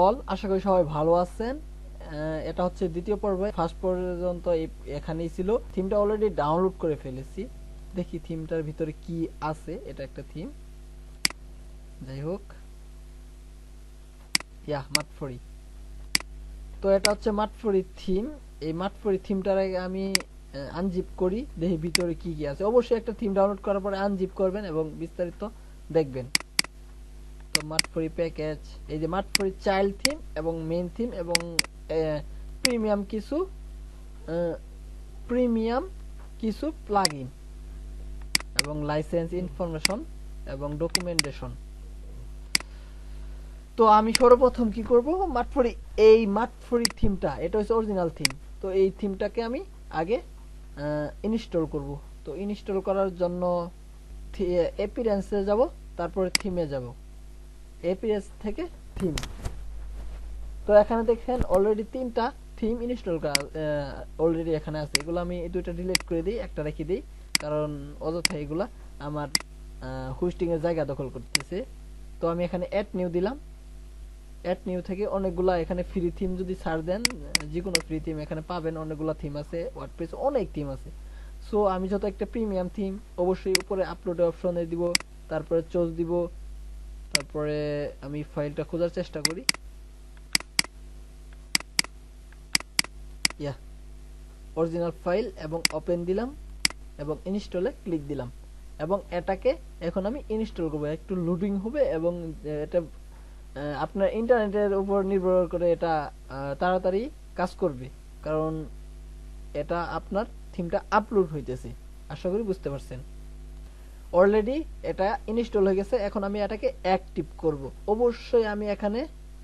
All, আশা করি সবাই ভালো আছেন। এটা হচ্ছে দ্বিতীয় পর্ব, ফার্স্ট পর্যন্ত এখানেই ছিল। থিমটা অলরেডি ডাউনলোড করে ফেলেছি, দেখি থিমটার ভিতরে কি আছে। এটা একটা থিম, যাই হোক, মার্টফুরি। তো এটা হচ্ছে মার্টফুরি থিম। এই মার্টফুরি থিমটার আগে আমি আনজিপ করি, দেখি ভিতরে কি কি আছে। অবশ্যই একটা থিম ডাউনলোড করার পরে আনজিপ করবেন এবং বিস্তারিত দেখবেন। তো মার্টফুরি প্যাকেজ, এই যে মার্টফুরি চাইল্ড থিম এবং মেইন থিম এবং প্রিমিয়াম কিছু প্লাগইন এবং লাইসেন্স ইনফরমেশন এবং ডকুমেন্টেশন। তো আমি সর্বপ্রথম কি করব, মার্টফুরি থিমটা, এটা হচ্ছে অরিজিনাল থিম। তো এই থিমটাকে আমি আগে ইনস্টল করব। তো ইনস্টল করার জন্য অ্যাপিয়ারেন্সে যাব, তারপরে থিমে যাব, অ্যাপিয়ারেন্স থেকে থিম। তো এখানে দেখেন অলরেডি 3টা থিম ইনস্টল করা অলরেডি এখানে আছে। এগুলো আমি এই দুইটা ডিলিট করে দিই, একটা রেখে দিই, কারণ অযথা এগুলা আমার হোস্টিং এর জায়গা দখল করতেছে। তো আমি এখানে অ্যাড নিউ দিলাম। অ্যাড নিউ থেকে অনেকগুলা এখানে ফ্রি থিম যদি ছাড় দেন, যে কোনো ফ্রি থিম এখানে পাবেন। অনেকগুলা থিম আছে, ওয়ার্ডপ্রেসে অনেক থিম আছে। সো আমি যত একটা প্রিমিয়াম থিম, অবশ্যই উপরে আপলোড অপশনে দিব, তারপরে চুজ দিব, তারপরে আমি ফাইলটা খোঁজার চেষ্টা করি। অরিজিনাল ফাইল এবং ওপেন দিলাম এবং ইনস্টলে ক্লিক দিলাম এবং এটাকে এখন আমি ইনস্টল করব। একটু লোডিং হবে এবং এটা আপনার ইন্টারনেটের উপর নির্ভর করে এটা তাড়াতাড়ি কাজ করবে, কারণ এটা আপনার থিমটা আপলোড হইতেছে। আশা করি বুঝতে পারছেন। অলরেডি এটা ইনস্টল হয়ে গেছে। এখন আমি এটাকে অ্যাক্টিভ করব। অবশ্যই আমি এখানে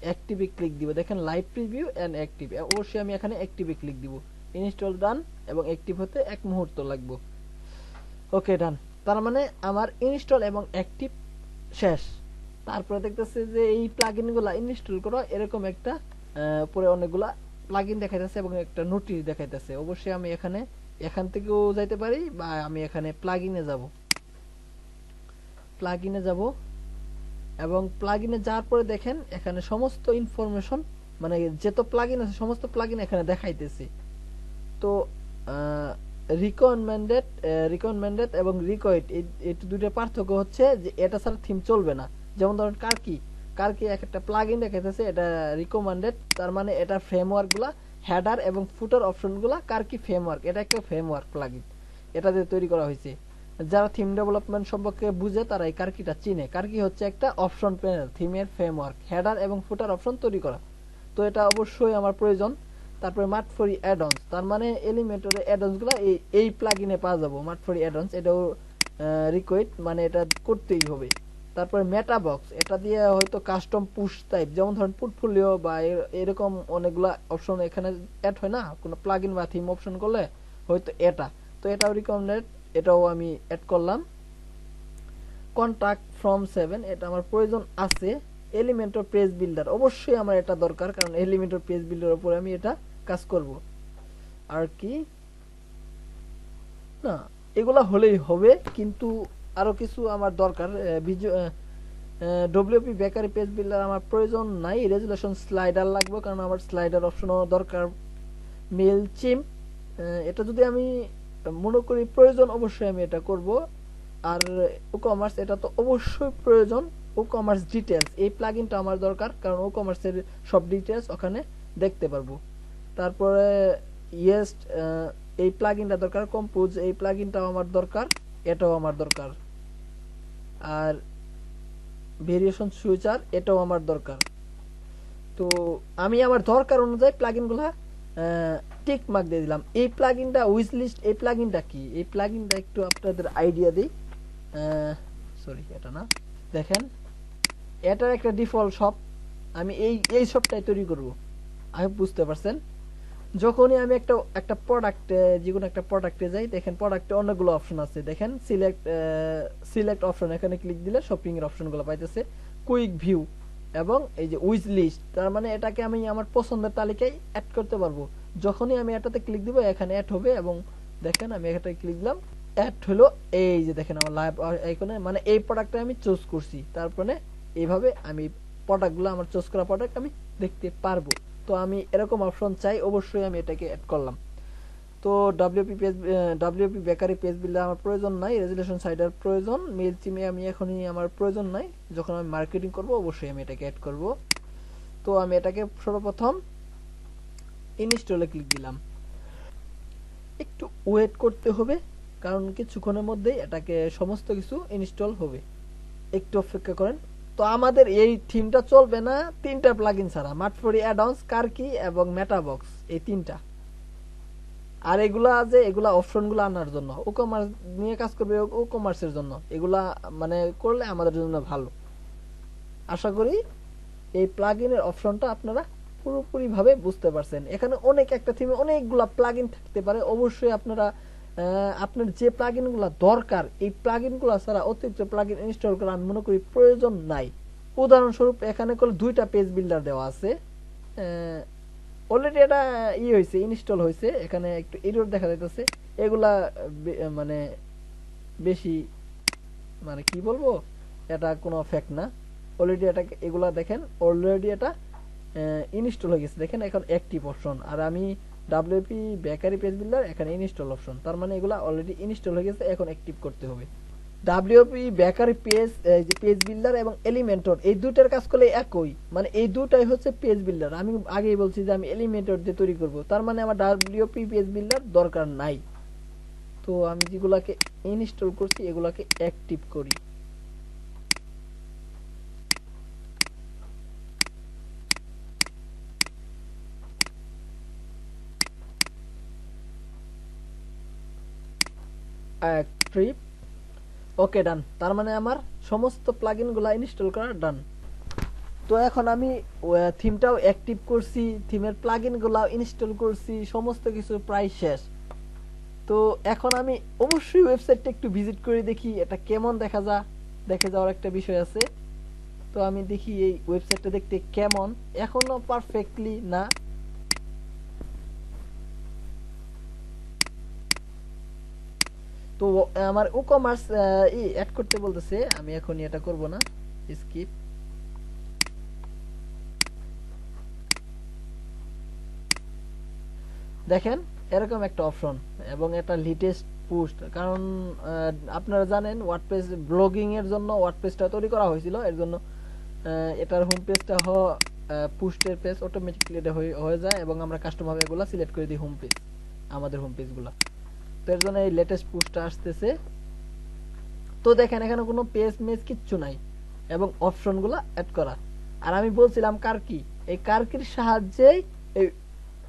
অ্যাক্টিভে ক্লিক দিব। দেখেন লাইভ প্রিভিউ এন্ড অ্যাক্টিভ, অবশ্যই আমি এখানে অ্যাক্টিভে ক্লিক দিব। ইনস্টল ডান এবং অ্যাক্টিভ হতে 1 মুহূর্ত লাগবে। ওকে, ডান। তার মানে আমার ইনস্টল এবং অ্যাক্টিভ শেষ। তারপরে দেখতেছে যে এই প্লাগইনগুলো ইনস্টল করা, এরকম একটা উপরে অনেকগুলা প্লাগইন দেখাইতেছে এবং একটা নোটিশ দেখাইতেছে। অবশ্যই আমি এখান থেকেও যাইতে পারি, বা আমি এখানে প্লাগইনে যাব এবং প্লাগইনে যাওয়ার পরে দেখেন এখানে সমস্ত ইনফরমেশন, মানে যত প্লাগইন আছে সমস্ত প্লাগইন এখানে দেখাইতেছে। তো রিকমেন্ডেড এবং রিকোয়েস্ট, এই দুটো পার্থক্য হচ্ছে যে এটা ছাড়া থিম চলবে না। যেমন ধরেন কার্কি একটা প্লাগইন দেখাইতেছে, এটা রিকমেন্ডেড, তার মানে এটা ফ্রেমওয়ার্কগুলা, হেডার এবং ফুটার অপশনগুলা কার্কি ফ্রেমওয়ার্ক, এটা একটা ফ্রেমওয়ার্ক প্লাগইন, এটা দিয়ে তৈরি করা হয়েছে। যারা থিম ডেভেলপমেন্ট সম্পর্কে বুঝে তারা এই কার্কিটা চিনে। কার্কি হচ্ছে একটা অপশন প্যানেল, থিমের ফ্রেমওয়ার্ক, হেডার এবং ফুটার অপশন তৈরি করা। তো এটা অবশ্যই আমার প্রয়োজন। তারপরে মার্টফুরি অ্যাডঅনস, তার মানে এলিমেন্টরের অ্যাডঅনস গুলা এই প্লাগইনে পাওয়া যাবে। মার্টফুরি অ্যাডঅনস, এটাও রিকোয়েস্ট, মানে এটা করতেই হবে। তারপরে মেটা বক্স, এটা দিয়ে হয়তো কাস্টম পুশ টাইপ, যেমন ধরেন পোর্টফোলিও বা এরকম অনেকগুলা অপশন এখানে অ্যাড হয় না কোনো প্লাগইন বা থিম অপশন করলে, হয়তো এটা। তো এটাও রিকমেন্ডেড, এটাও আমি অ্যাড করলাম। কন্টাক্ট ফ্রম 7, এটা আমার প্রয়োজন আছে। এলিমেন্টর পেজ বিল্ডার, অবশ্যই আমার এটা দরকার, কারণ এলিমেন্টর পেজ বিল্ডার উপরে আমি এটা কাজ করব। আর কি না, এগুলা হলেই হবে, কিন্তু আরো কিছু আমার দরকার। ডব্লিউপি বেকারি পেজ বিল্ডার আমার প্রয়োজন নাই। রেজুলেশন স্লাইডার লাগবে, কারণ আমার স্লাইডার অপশনও দরকার। মেল চিম, এটা যদি আমি মনে করি প্রয়োজন, অবশ্যই আমি এটা করব। আর WooCommerce, এটা তো অবশ্যই প্রয়োজন। WooCommerce ডিটেলস, এই প্লাগইনটা আমার দরকার, কারণ WooCommerce এর সব ডিটেলস ওখানে দেখতে পারবো। তারপরে এই প্লাগইনটা দরকার। কম্পোজ, এই প্লাগইনটাও আমার দরকার, এটাও আমার দরকার। আর ভেরিয়েশন সুইচার, এটাও আমার দরকার। তো আমি আমার দরকার অনুযায়ী প্লাগইনগুলা টিক মার্ক দিয়ে দিলাম। এই প্লাগইনটা উইশ লিস্ট, এই প্লাগইনটা কি? এই প্লাগইনটা একটু আপনাদের আইডিয়া দিই। সরি, এটা না, দেখেন এটার একটা ডিফল্ট শপ, আমি এই শপটাই তৈরি করব। আমি বুঝতে পারছেন, যখনই আমি একটা প্রোডাক্টে, যে কোনো একটা প্রোডাক্টে যাই, দেখেন প্রোডাক্টে অনেকগুলো অপশন আছে। দেখেন সিলেক্ট অপশন, এখানে ক্লিক দিলে শপিং এর অপশনগুলো পাইতেছে, কুইক ভিউ এবং এই যে উইশ লিস্ট, তার মানে এটাকে আমি আমার পছন্দের তালিকায় অ্যাড করতে পারবো। যখনই আমি এটাতে ক্লিক দিব এখানে অ্যাড হবে এবং দেখেন আমি এটাতে ক্লিক দিলাম, অ্যাড হলো। এই যে দেখেন আমার লাইভ আইকনে, মানে এই প্রোডাক্টটা আমি চুজ করছি, তারপরে এইভাবে আমি প্রোডাক্টগুলো, আমার চুজ করা প্রোডাক্ট আমি দেখতে পারবো। তো আমি এরকম অপশন চাই, অবশ্যই আমি এটাকে অ্যাড করলাম। তো ডব্লিউপি বেকারি পেজ বিল্ডার আমার প্রয়োজন নাই, রেজুলেশন সাইডার প্রয়োজন, মেল চিমে আমি এখনই আমার প্রয়োজন নাই, যখন আমি মার্কেটিং করব অবশ্যই আমি এটাকে অ্যাড করব। তো আমি এটাকে সর্বপ্রথম ইনস্টলে ক্লিক দিলাম। একটু ওয়েট করতে হবে, কারণ কিছুক্ষণের মধ্যেই এটাকে সমস্ত কিছু ইনস্টল হবে, একটু অপেক্ষা করেন। তো আমাদের এই থিমটা চলবে না তিনটা প্লাগইন ছাড়া, মার্টফুরি অ্যাডঅনস, কার্কি এবং মেটাবক্স, এই তিনটা। আর এগুলা অপশনগুলো আনার জন্য, WooCommerce নিয়ে কাজ করবে, WooCommerce-এর জন্য এগুলা মানে করলে আমাদের জন্য ভালো। আশা করি এই প্লাগইনের অপশনটা আপনারা পুরোপুরি ভাবে বুঝতে পারছেন। এখানে অনেক একটা থিমে অনেকগুলা প্লাগইন থাকতে পারে, অবশ্যই আপনারা আপনার যে প্লাগইনগুলো দরকার এই প্লাগইনগুলো ছাড়া অতিরিক্ত প্লাগইন ইনস্টল করা আমি মনে করি প্রয়োজন নাই। উদাহরণস্বরূপ এখানে করে 2টা পেজ বিল্ডার দেওয়া আছে, অলরেডি এটা হয়েছে, ইনস্টল হয়েছে। এখানে একটু এরর দেখা যাইতেছে, এগুলা মানে বেশি মানে কি বলবো, এটা কোনো ফ্যাক্ট না। অলরেডি এটা এগুলা দেখেন অলরেডি এটা ইনস্টল হয়ে গেছে, দেখেন এখন অ্যাক্টিভ অপশন। আর আমি ডব্লিউপি বেকারি পেজ বিল্ডার এখানে ইনস্টল অপশন, তার মানে এগুলা অলরেডি ইনস্টল হয়ে গেছে, এখন অ্যাক্টিভ করতে হবে। ডব্লিউপি বেকারি পেজ, যে পেজ বিল্ডার এবং এলিমেন্টর, এই দুটার কাজ করলে একই, মানে এই দুটাই হচ্ছে পেজ বিল্ডার। আমি আগেই বলছি যে আমি এলিমেন্টর দিয়ে তৈরি করব, তার মানে আমার ডব্লিউপি পেজ বিল্ডার দরকার নাই। তো আমি যেগুলাকে ইনস্টল করছি এগুলাকে অ্যাক্টিভ করি। অ্যাক্টিভ, ওকে ডান। তার মানে আমার সমস্ত প্লাগইনগুলো ইনস্টল করা ডান। তো এখন আমি থিমটাও অ্যাক্টিভ করছি, থিমের প্লাগইনগুলো ইনস্টল করছি, সমস্ত কিছু প্রায় শেষ। তো এখন আমি অবশ্যই ওয়েবসাইটটা একটু ভিজিট করে দেখি এটা কেমন দেখা দেখে যাওয়ার একটা বিষয় আছে। তো আমি দেখি এই ওয়েবসাইটটা দেখতে কেমন, এখনো পারফেক্টলি না। তো আমার WooCommerce অ্যাড করতে বলতেছে, আমি এখন এটা করব না, স্কিপ। দেখেন এরকম একটা অপশন, এবং এটা লেটেস্ট পোস্ট, কারণ আপনারা জানেন ওয়ার্ডপ্রেস ব্লগিং এর জন্য ওয়ার্ডপ্রেসটা তৈরি করা হয়েছিল, এর জন্য এটার হোম পেজটা পোস্টের পেজ অটোমেটিক্যালি এটা হয়ে যায়, এবং আমরা কাস্টম ভাবে এগুলা সিলেক্ট করে দিই হোম পেজ, আমাদের হোম পেজগুলো। তো এর জন্য এই লেটেস্ট পোস্টটা আসতেছে। তো দেখেন এখানে কোনো পেজ মেজ কিচ্ছু নাই, এবং অপশনগুলো অ্যাড করা। আর আমি বলছিলাম কার্কি, এই কার্কির সাহায্যেই এই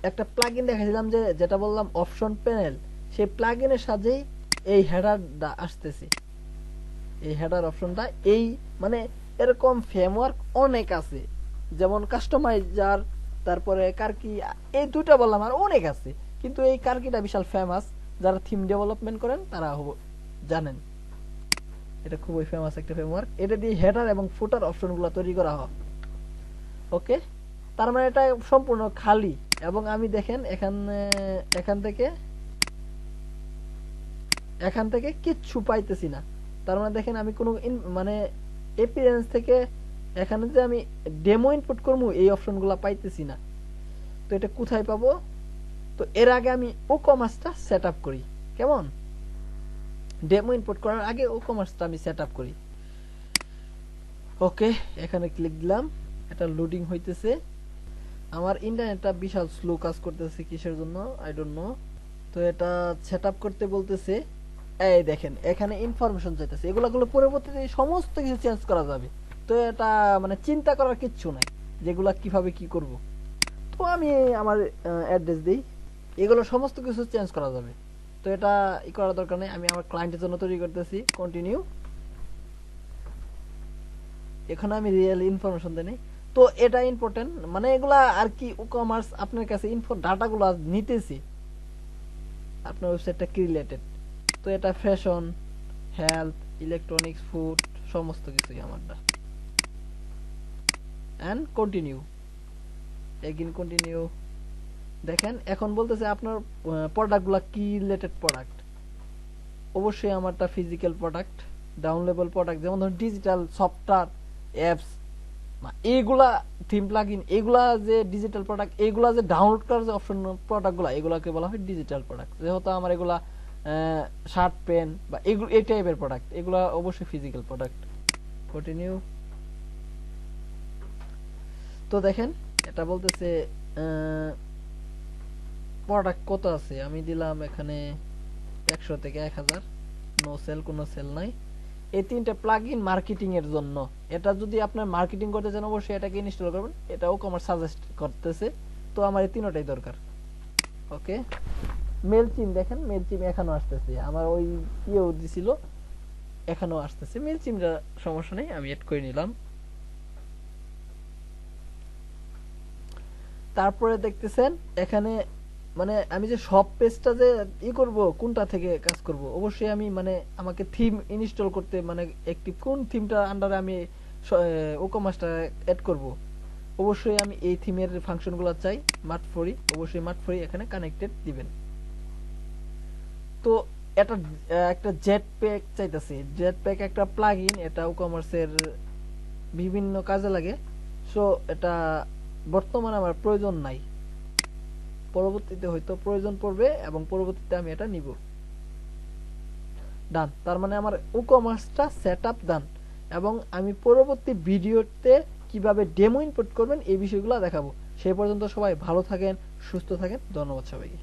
একটা প্লাগইন দেখাছিলাম যে যেটা বললাম অপশন প্যানেল, সেই প্লাগইনের সাহায্যেই এই হেডারটা আসতেছে, এই হেডার অপশনটা। এই মানে এরকম ফ্রেমওয়ার্ক অনেক আছে, যেমন কাস্টমাইজার, তারপরে কার্কি, এই দুটো বললাম, আর অনেক আছে, কিন্তু এই কার্কিটা বিশাল ফেমাস। যারা থিম ডেভেলপমেন্ট করেন তারা জানেন এটা খুবই ফেমাস একটা ফ্রেমওয়ার্ক। এটা দিয়ে হেডার এবং ফুটার অপশনগুলো তৈরি করা হয়। ওকে, তার মানে এটা সম্পূর্ণ খালি, এবং আমি দেখেন এখান থেকে কিচ্ছু পাইতেছি না। তার মানে দেখেন আমি কোনো মানে অ্যাপিয়ারেন্স থেকে এখানে যে আমি ডেমো ইনপুট করবো এই অপশনগুলো পাইতেছি না। তো এটা কোথায় পাবো? তো এর আগে আমি WooCommerce-টা সেট আপ করি, কেমন? ডেমো ইনপুট করার আগে WooCommerce-টা আমি সেট আপ করি। ওকে, এখানে ক্লিক দিলাম, এটা লোডিং হইতেছে। আমার ইন্টারনেটটা বিশাল স্লো কাজ করতেছে, কিসের জন্য আই ডোন্ট নো। তো এটা সেট আপ করতে বলতেছে, এই দেখেন এখানে ইনফরমেশন চাইতেছে, এগুলো পরবর্তীতে সমস্ত কিছু চেঞ্জ করা যাবে। তো এটা মানে চিন্তা করার কিচ্ছু নাই যেগুলা কিভাবে কি করব। তো আমি আমার অ্যাড্রেস দিই, এগুলো সমস্ত কিছু চেঞ্জ করা যাবে। তো এটা করার দরকার নেই, আমি আমার ক্লায়েন্টের জন্য তৈরি করতেছি। কন্টিনিউ, এখানে আমি রিয়েল ইনফরমেশন দেই। তো এটা ইম্পর্টেন্ট, মানে এগুলা আর কি WooCommerce আপনার কাছে ডাটাগুলো নিতেছে আপনার ওয়েবসাইটটা কি রিলেটেড। তো এটা ফ্যাশন, হেলথ, ইলেকট্রনিক্স, ফুড, সমস্ত কিছুই আমারটা। And continue, again continue. দেখেন এখন বলতেছে আপনার প্রোডাক্টগুলো কি রিলেটেড প্রোডাক্ট। অবশ্যই আমারটা ফিজিক্যাল প্রোডাক্ট, ডাউনলোডেবল প্রোডাক্ট, যেমন ধরুন ডিজিটাল সফটওয়্যার, অ্যাপস, এইগুলা থিম প্লাগইন, এগুলা যে ডিজিটাল প্রোডাক্ট, এগুলা যে ডাউনলোড করার যে অপশন প্রোডাক্টগুলো, এগুলাকে বলা হয় ডিজিটাল প্রোডাক্ট। যেহেতু আমার এগুলা শার্ট প্যান্ট বা এগুলো এই টাইপের প্রোডাক্ট, এগুলা অবশ্যই ফিজিক্যাল প্রোডাক্ট। কন্টিনিউ। তো দেখেন এটা বলতেছে প্রোডাক্ট কত আছে, আমি দিলাম এখানে 100 থেকে 1000, নো সেল, কোনো সেল নাই। এই তিনটা প্লাগইন মার্কেটিং এর জন্য। এটা যদি আপনার মার্কেটিং করতে চান অবশ্যই এটাকে ইনস্টল করবেন, এটা WooCommerce সাজেস্ট করতেছে। তো আমার এই তিনটাই দরকার। ওকে, মেলচিম দেখেন, মেলচিম এখনো আসতেছে, আমার ওই ইয়েও দিছিল, এখনো আসতেছে। মেলচিমটা সমস্যা নেই, আমি এড করে নিলাম। তারপরে দেখতেছেন এখানে মানে আমি যে সব পেজটা যে করব, কোনটা থেকে কাজ করব, অবশ্যই আমি মানে আমাকে থিম ইনস্টল করতে মানে একটি কোন থিমটা আন্ডারে আমি WooCommerceটা এড করব, অবশ্যই আমি এই থিমের ফাংশনগুলো চাই। মার্টফুরি, অবশ্যই মার্টফুরি এখানে কানেক্টেড দিবেন। তো এটা একটা জেট প্যাক চাইতেছে, জেট প্যাক একটা প্লাগইন, এটা WooCommerce এর বিভিন্ন কাজে লাগে। সো এটা বর্তমানে আমার প্রয়োজন নাই, পরবর্তীতে হয়তো প্রয়োজন পড়বে এবং পরবর্তীতে আমি এটা নিব। ডান, তার মানে আমার WooCommerceটা সেটআপ ডান, এবং আমি পরবর্তী ভিডিওতে কিভাবে ডেমো ইনপুট করবেন এই বিষয়গুলো দেখাবো। সেই পর্যন্ত সবাই ভালো থাকেন, সুস্থ থাকেন, ধন্যবাদ সবাইকে।